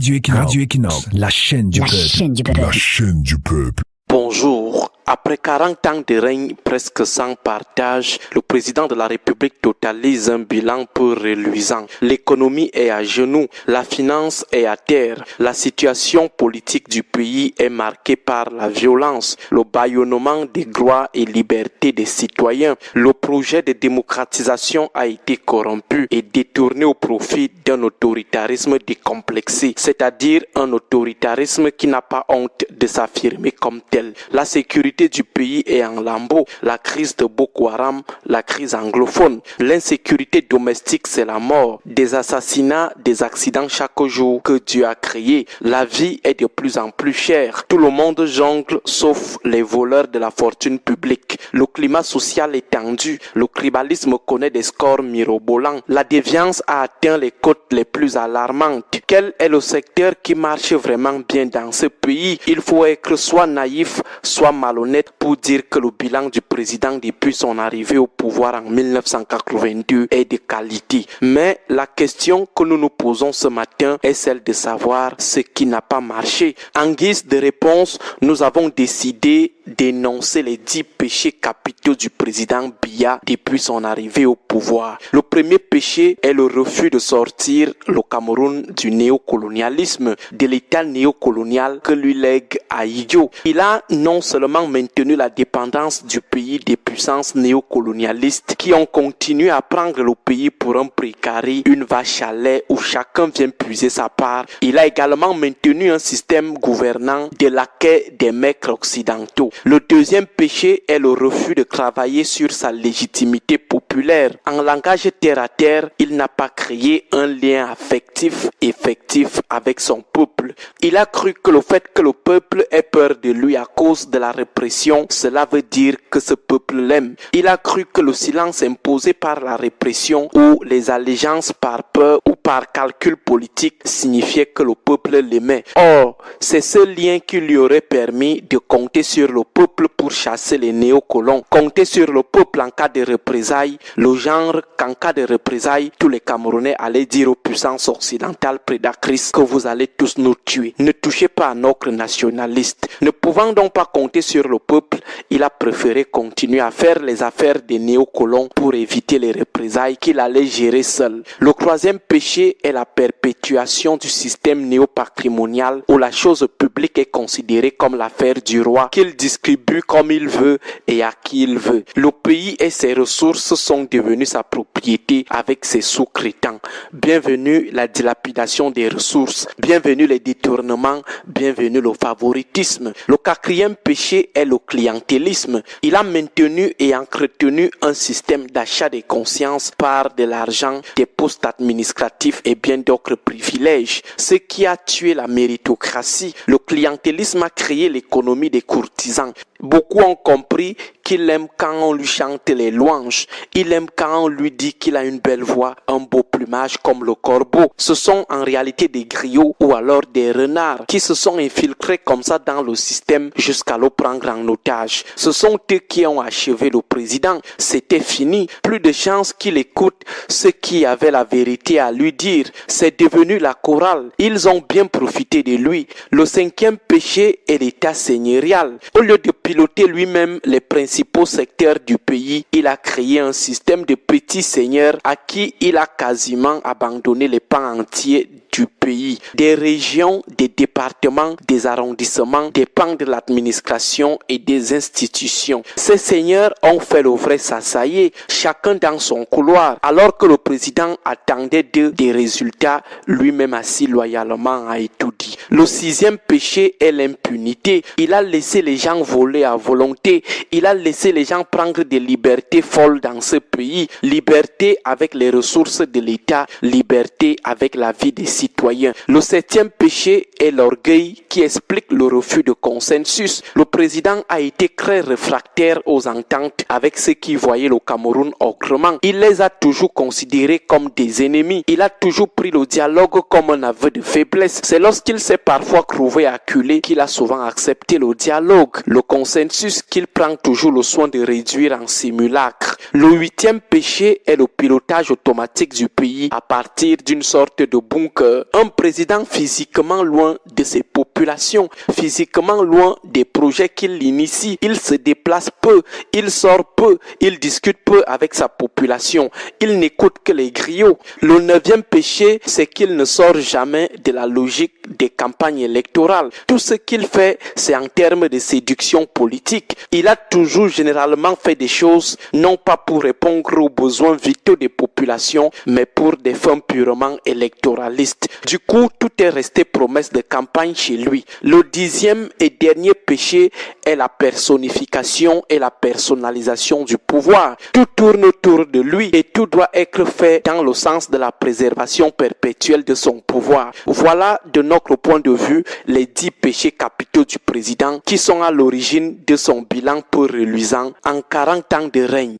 Radio Equinox, la chaîne du peuple. La chaîne du peuple. Bonjour. Après 40 ans de règne presque sans partage, le président de la République totalise un bilan peu reluisant. L'économie est à genoux, la finance est à terre, la situation politique du pays est marquée par la violence, le bâillonnement des droits et libertés des citoyens. Le projet de démocratisation a été corrompu et détourné au profit d'un autoritarisme décomplexé, c'est-à-dire un autoritarisme qui n'a pas honte de s'affirmer comme tel. La sécurité du pays est en lambeaux, la crise de Boko Haram, la crise anglophone, l'insécurité domestique c'est la mort, des assassinats, des accidents chaque jour que Dieu a créé, la vie est de plus en plus chère, tout le monde jongle sauf les voleurs de la fortune publique, le climat social est tendu, le tribalisme connaît des scores mirobolants, la déviance a atteint les cotes les plus alarmantes. Quel est le secteur qui marche vraiment bien dans ce pays? Il faut être soit naïf, soit malhonnête pour dire que le bilan du président depuis son arrivée au pouvoir en 1982 est de qualité. Mais la question que nous nous posons ce matin est celle de savoir ce qui n'a pas marché. En guise de réponse, nous avons décidé d'énoncer les 10 péchés capitaux du président Biya depuis son arrivée au pouvoir. Le premier péché est le refus de sortir le Cameroun du néocolonialisme, de l'état néocolonial que lui lègue Ahidjo. Il a non seulement maintenu la dépendance du pays des puissances néocolonialistes qui ont continué à prendre le pays pour un prix carré, une vache à lait où chacun vient puiser sa part. Il a également maintenu un système gouvernant de laquais des maîtres occidentaux. Le deuxième péché est le refus de travailler sur sa légitimité populaire. En langage terre à terre, il n'a pas créé un lien affectif effectif avec son peuple. Il a cru que le fait que le peuple ait peur de lui à cause de la répression, cela veut dire que ce peuple l'aime. Il a cru que le silence imposé par la répression ou les allégeances par peur ou par calcul politique signifiait que le peuple l'aimait. Or, c'est ce lien qui lui aurait permis de compter sur le peuple pour chasser les néocolons, compter sur le peuple en cas de représailles, le genre qu'en cas de représailles, tous les Camerounais allaient dire aux puissances occidentales prédatrices que vous allez tous nous tuer. Ne touchez pas à notre nationaliste. Ne pouvant donc pas compter sur le peuple, il a préféré continuer à faire les affaires des néocolons pour éviter les représailles qu'il allait gérer seul. Le troisième péché est la perpétuation du système néopatrimonial où la chose publique est considérée comme l'affaire du roi qu'il distribue comme il veut et à qui il veut. Le pays et ses ressources sont devenus sa propriété avec ses sous-traitants. Bienvenue la dilapidation des ressources, bienvenue les détournements, bienvenue le favoritisme. Le quatrième péché est le clientélisme. Il a maintenu et entretenu un système d'achat des consciences par de l'argent, des postes administratifs et bien d'autres privilèges. Ce qui a tué la méritocratie. Le clientélisme a créé l'économie des courtisans. Beaucoup ont compris qu'il aime quand on lui chante les louanges. Il aime quand on lui dit qu'il a une belle voix, un beau plumage comme le corbeau. Ce sont en réalité des griots ou alors des renards qui se sont infiltrés comme ça dans le système jusqu'à le prendre en otage. Ce sont eux qui ont achevé le président. C'était fini. Plus de chance qu'il écoute ceux qui avaient la vérité à lui dire. C'est devenu la chorale. Ils ont bien profité de lui. Le cinquième péché est l'état seigneurial. Au lieu de piloter lui-même les principaux secteurs du pays, il a créé un système de petits seigneurs à qui il a quasiment abandonné les pans entiers du pays. Des régions, des départements, des arrondissements dépendent de l'administration et des institutions. Ces seigneurs ont fait le vrai s'assailler, chacun dans son couloir, alors que le président attendait d'eux des résultats, lui-même assis loyalement a tout dit. Le sixième péché est l'impunité. Il a laissé les gens voler à volonté. Il a laissé les gens prendre des libertés folles dans ce pays. Liberté avec les ressources de l'État, liberté avec la vie des citoyens. Le septième péché est l'orgueil qui explique le refus de consensus. Le président a été très réfractaire aux ententes avec ceux qui voyaient le Cameroun autrement. Il les a toujours considérés comme des ennemis. Il a toujours pris le dialogue comme un aveu de faiblesse. C'est lorsqu'il s'est parfois trouvé acculé qu'il a souvent accepté le dialogue, le consensus qu'il prend toujours le soin de réduire en simulacre. Le 8e péché est le pilotage automatique du pays à partir d'une sorte de bunker. Un président physiquement loin de ses populations, physiquement loin des projets qu'il initie. Il se déplace peu, il sort peu, il discute peu avec sa population. Il n'écoute que les griots. Le 9e péché, c'est qu'il ne sort jamais de la logique des campagnes électorales. Tout ce qu'il fait, c'est en termes de séduction politique. Il a toujours généralement fait des choses, non pas pour répondre aux besoins vitaux des populations, mais pour des fins purement électoralistes. Du coup, tout est resté promesse de campagne chez lui. Le 10e et dernier péché est la personnification et la personnalisation du pouvoir. Tout tourne autour de lui et tout doit être fait dans le sens de la préservation perpétuelle de son pouvoir. Voilà de notre point de vue les 10 péchés capitaux du président qui sont à l'origine de son bilan peu reluisant en 40 ans de règne.